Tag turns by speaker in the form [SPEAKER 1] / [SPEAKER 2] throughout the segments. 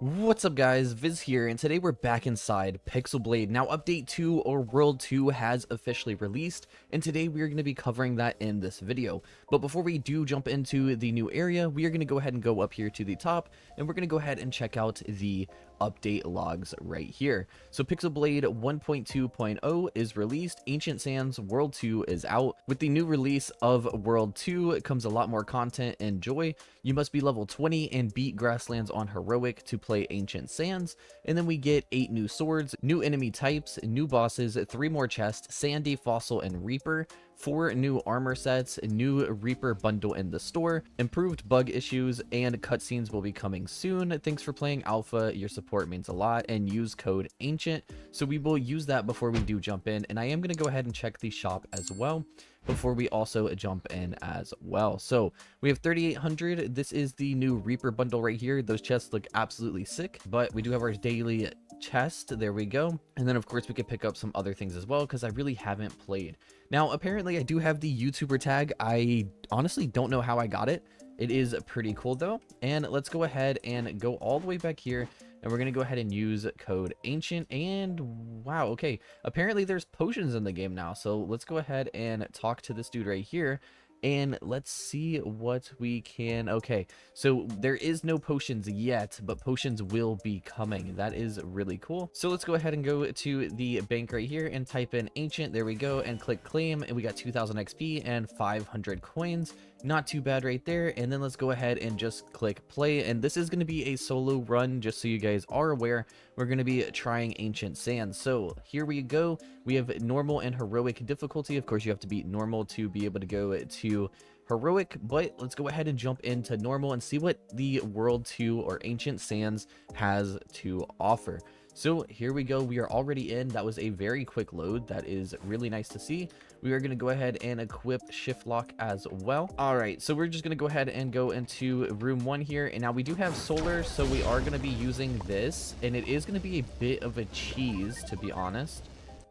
[SPEAKER 1] What's up guys, Viz here, and today we're back inside Pixel Blade. Now update 2 or World 2 has officially released, and today we are going to be covering that in this video. But before we do jump into the new area, we are going to go ahead and go up here to the top, and we're going to go ahead and check out the update logs right here. So Pixel Blade 1.2.0 is released, Ancient Sands World 2 is out. With the new release of World 2 comes a lot more content and joy. You must be level 20 and beat Grasslands on Heroic to play Ancient Sands, and then we get 8 new swords, new enemy types, new bosses, 3 more chests, Sandy, Fossil, and Reaper, 4 new armor sets, a new Reaper bundle in the store, improved bug issues, and cutscenes will be coming soon. Thanks for playing Alpha, your support means a lot, and use code ANCIENT. So we will use that before we do jump in, and I am going to go ahead and check the shop as well before we also jump in as well. So we have 3,800. This is the new Reaper bundle right here. Those chests look absolutely sick, but we do have our daily chest. There we go. And then of course we could pick up some other things as well because I really haven't played. Now apparently I do have the YouTuber tag. I honestly don't know how I got it. It is pretty cool though. And let's go ahead and go all the way back here, and we're going to go ahead and use code ancient. And wow, okay, apparently there's potions in the game now, so let's go ahead and talk to this dude right here and let's see what we can. Okay, so there is no potions yet, but potions will be coming. That is really cool. So let's go ahead and go to the bank right here and type in ancient. There we go, and click claim, and we got 2000 XP and 500 coins. Not too bad right there. And then let's go ahead and just click play, and this is going to be a solo run, just so you guys are aware. We're going to be trying Ancient Sands. So here we go. We have normal and heroic difficulty. Of course you have to beat normal to be able to go to heroic, but let's go ahead and jump into normal and see what the World 2 or Ancient Sands has to offer. So here we go. We are already in. That was a very quick load. That is really nice to see. We are going to go ahead and equip shift lock as well. All right, so we're just going to go ahead and go into room 1 here, and now we do have solar, so we are going to be using this, and it is going to be a bit of a cheese, to be honest,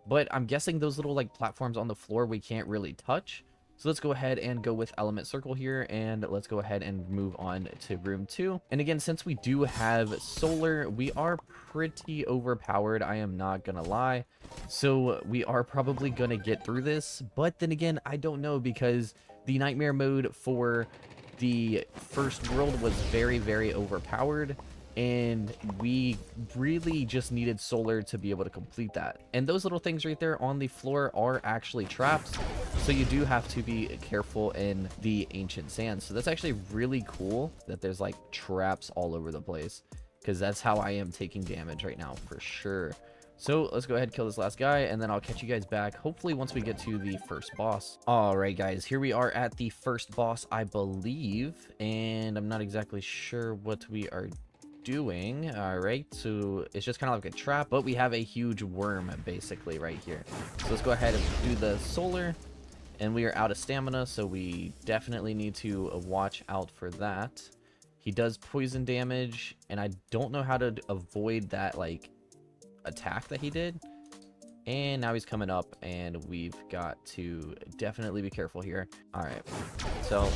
[SPEAKER 1] but I'm guessing those little like platforms on the floor we can't really touch. So let's go ahead and go with element circle here, and let's go ahead and move on to room 2. And again, since we do have solar, we are pretty overpowered, I am not gonna lie. So we are probably gonna get through this, but then again, I don't know, because the nightmare mode for the first world was very, very overpowered, and we really just needed solar to be able to complete that. And those little things right there on the floor are actually traps, so you do have to be careful in the Ancient Sands. So that's actually really cool that there's like traps all over the place, because that's how I am taking damage right now for sure. So let's go ahead and kill this last guy, and then I'll catch you guys back hopefully once we get to the first boss. All right guys, here we are at the first boss, I believe, and I'm not exactly sure what we are doing. All right, so it's just kind of like a trap, but we have a huge worm basically right here. So let's go ahead and do the solar, and we are out of stamina, so we definitely need to watch out for that. He does poison damage, and I don't know how to avoid that like attack that he did. And now he's coming up, and we've got to definitely be careful here. All right, so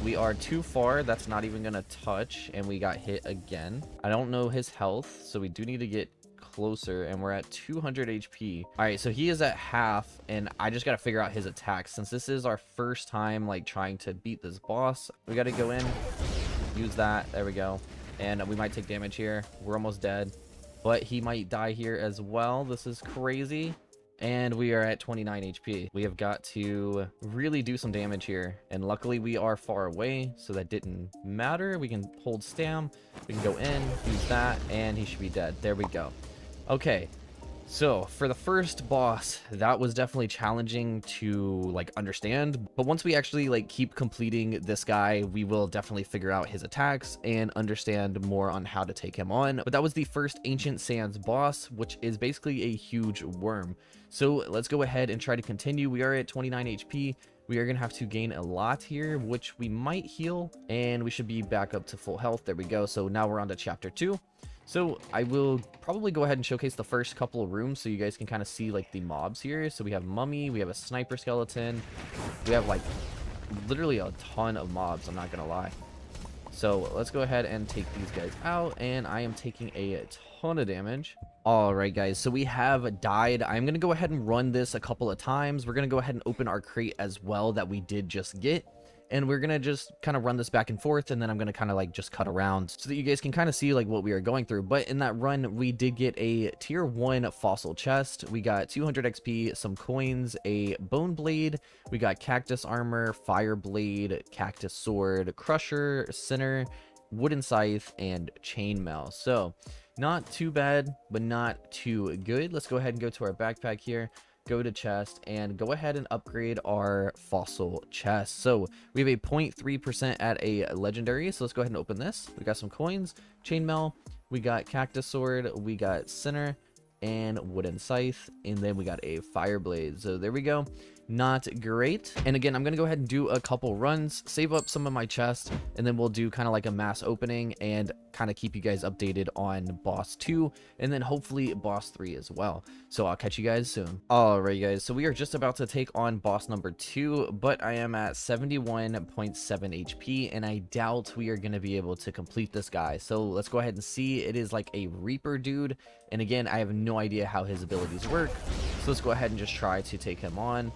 [SPEAKER 1] we are too far. That's not even gonna touch, and we got hit again. I don't know his health, so we do need to get closer, and we're at 200 HP. All right, so he is at half, and I just gotta figure out his attacks. Since this is our first time like trying to beat this boss, we gotta go in, use that. There we go. And we might take damage here. We're almost dead, but he might die here as well. This is crazy. And we are at 29 HP. We have got to really do some damage here. And luckily we are far away, so that didn't matter. We can hold stam. We can go in, use that, and he should be dead. There we go. Okay. So for the first boss, that was definitely challenging to like understand, but once we actually like keep completing this guy, we will definitely figure out his attacks and understand more on how to take him on. But that was the first Ancient Sands boss, which is basically a huge worm. So let's go ahead and try to continue. We are at 29 HP. We are gonna have to gain a lot here, which we might heal, and we should be back up to full health. There we go. So now we're on to chapter 2. So I will probably go ahead and showcase the first couple of rooms so you guys can kind of see like the mobs here. So we have mummy, we have a sniper skeleton, we have like literally a ton of mobs, I'm not gonna lie. So let's go ahead and take these guys out, and I am taking a ton of damage. All right, guys, so we have died. I'm going to go ahead and run this a couple of times. We're going to go ahead and open our crate as well that we did just get. And we're going to just kind of run this back and forth, and then I'm going to kind of like just cut around so that you guys can kind of see like what we are going through. But in that run, we did get a tier 1 fossil chest. We got 200 XP, some coins, a bone blade. We got cactus armor, fire blade, cactus sword, crusher, sinner, wooden scythe, and chainmail. So not too bad, but not too good. Let's go ahead and go to our backpack here. Go to chest and go ahead and upgrade our fossil chest. So we have a 0.3% at a legendary. So let's go ahead and open this. We got some coins, chainmail, we got cactus sword, we got sinner, and wooden scythe, and then we got a fire blade. So there we go. Not great. And again, I'm gonna go ahead and do a couple runs, save up some of my chest, and then we'll do kind of like a mass opening and kind of keep you guys updated on boss 2 and then hopefully boss 3 as well. So I'll catch you guys soon. All right, guys, so we are just about to take on boss number 2, but I am at 71.7 HP and I doubt we are going to be able to complete this guy. So let's go ahead and see. It is like a Reaper dude, and again, I have no idea how his abilities work, so let's go ahead and just try to take him on.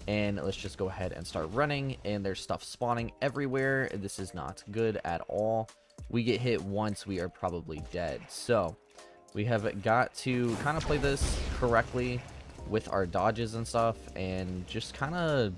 [SPEAKER 1] And let's just go ahead and start running, and there's stuff spawning everywhere. This is not good at all. We get hit once, we are probably dead. So we have got to kind of play this correctly with our dodges and stuff, and just kind of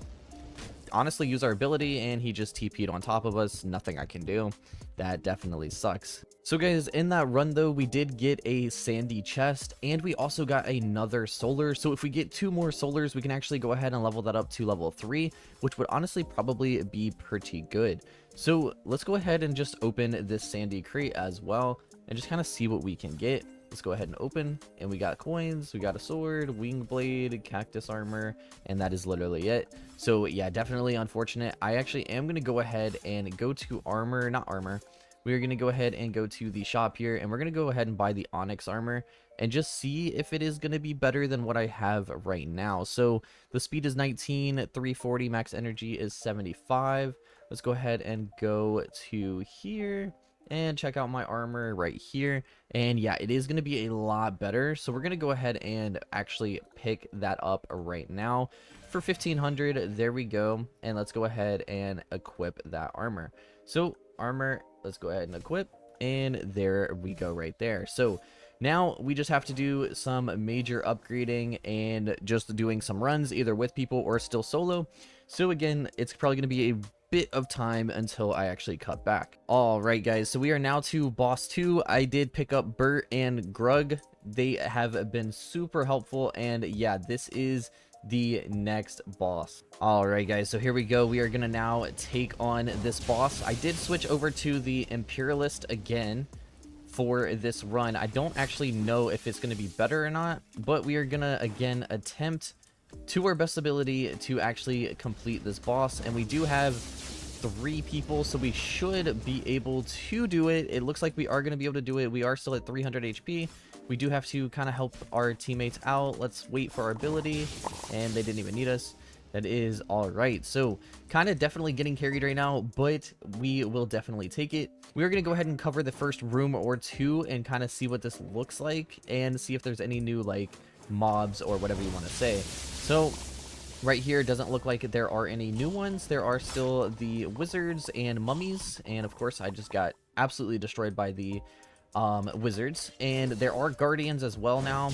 [SPEAKER 1] honestly use our ability. And he just TP'd on top of us. Nothing I can do. That definitely sucks. So guys, in that run though, we did get a sandy chest, and we also got another solar. So if we get 2 more solars, we can actually go ahead and level that up to level 3, which would honestly probably be pretty good. So let's go ahead and just open this sandy crate as well and just kind of see what we can get. Let's go ahead and open, and we got coins, we got a sword, wing blade, cactus armor, and that is literally it. So yeah, definitely unfortunate. I actually am going to go ahead and go to not armor. We are going to go ahead and go to the shop here, and we're going to go ahead and buy the onyx armor and just see if it is going to be better than what I have right now. So the speed is 19, 340, max energy is 75. Let's go ahead and go to here and check out my armor right here. And yeah, it is going to be a lot better. So we're going to go ahead and actually pick that up right now for 1500. There we go. And let's go ahead and equip that armor. So armor, let's go ahead and equip, and there we go right there. So now we just have to do some major upgrading and just doing some runs either with people or still solo. So again, it's probably going to be a bit of time until I actually cut back. All right, guys, so we are now to boss 2. I did pick up Bert and Grug. They have been super helpful, and yeah, this is the next boss. All right, guys, so here we go. We are gonna now take on this boss. I did switch over to the Imperialist again for this run. I don't actually know if it's gonna be better or not, but we are gonna again attempt to our best ability to actually complete this boss. And we do have 3 people, so we should be able to do it. It looks like we are going to be able to do it. We are still at 300 HP. We do have to kind of help our teammates out. Let's wait for our ability, and they didn't even need us. That is all right. So kind of definitely getting carried right now, but we will definitely take it. We're going to go ahead and cover the first room or 2 and kind of see what this looks like and see if there's any new like mobs or whatever you want to say. So right here, it doesn't look like there are any new ones. There are still the wizards and mummies, and of course I just got absolutely destroyed by the wizards. And there are guardians as well now,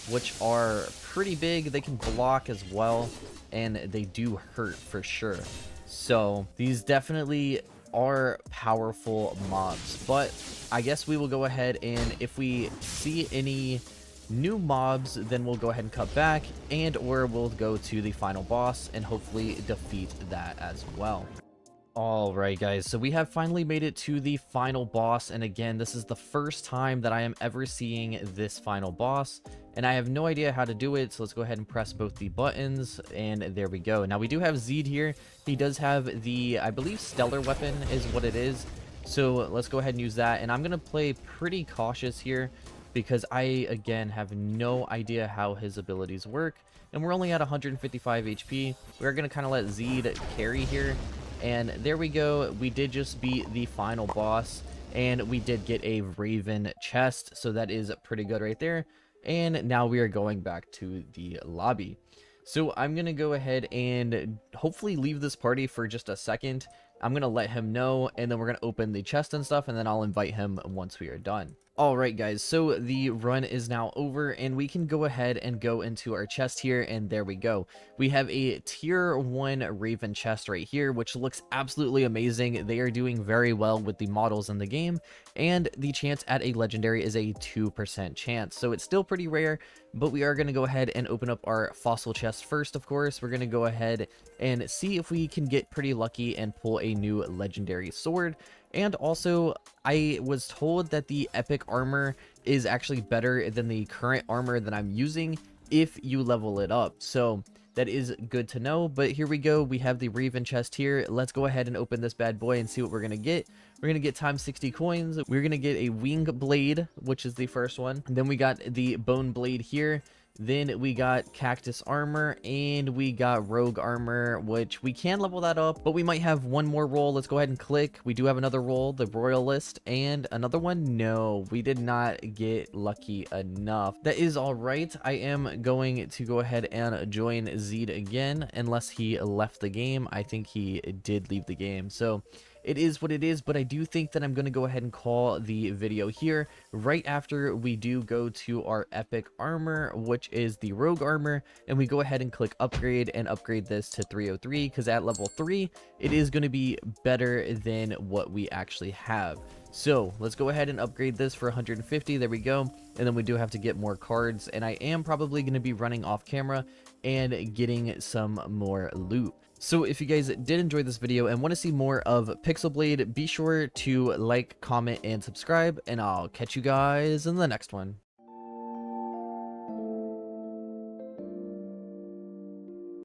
[SPEAKER 1] which are pretty big. They can block as well, and they do hurt for sure. So these definitely are powerful mobs, but I guess we will go ahead, and if we see any new mobs, then we'll go ahead and cut back, and or we'll go to the final boss and hopefully defeat that as well. All right, guys, so we have finally made it to the final boss, and again, this is the first time that I am ever seeing this final boss, and I have no idea how to do it. So let's go ahead and press both the buttons, and there we go. Now we do have Zed here. He does have the, I believe, stellar weapon is what it is. So let's go ahead and use that, and I'm gonna play pretty cautious here, because I, again, have no idea how his abilities work. And we're only at 155 HP. We're going to kind of let Zed carry here. And there we go. We did just beat the final boss, and we did get a Raven chest, so that is pretty good right there. And now we are going back to the lobby. So I'm going to go ahead and hopefully leave this party for just a second. I'm going to let him know, and then we're going to open the chest and stuff, and then I'll invite him once we are done. Alright guys, so the run is now over, and we can go ahead and go into our chest here, and there we go. We have a tier 1 Raven chest right here, which looks absolutely amazing. They are doing very well with the models in the game, and the chance at a legendary is a 2% chance. So it's still pretty rare, but we are going to go ahead and open up our fossil chest first, of course. We're going to go ahead and see if we can get pretty lucky and pull a new legendary sword. And also, I was told that the epic armor is actually better than the current armor that I'm using if you level it up. So that is good to know. But here we go. We have the Raven chest here. Let's go ahead and open this bad boy and see what we're going to get. We're going to get times 60 coins. We're going to get a wing blade, which is the first one. And then we got the bone blade here. Then we got cactus armor, and we got rogue armor, which we can level that up, but we might have one more roll. Let's go ahead and click. We do have another roll, the royalist, and another one. No, we did not get lucky enough. That is all right. I am going to go ahead and join Zed again, unless he left the game. I think he did leave the game, so it is what it is. But I do think that I'm going to go ahead and call the video here right after we do go to our epic armor, which is the rogue armor, and we go ahead and click upgrade and upgrade this to 303, because at level 3 it is going to be better than what we actually have. So let's go ahead and upgrade this for 150. There we go. And then we do have to get more cards, and I am probably going to be running off camera and getting some more loot. So if you guys did enjoy this video and want to see more of Pixel Blade, be sure to like, comment, and subscribe, and I'll catch you guys in the next one.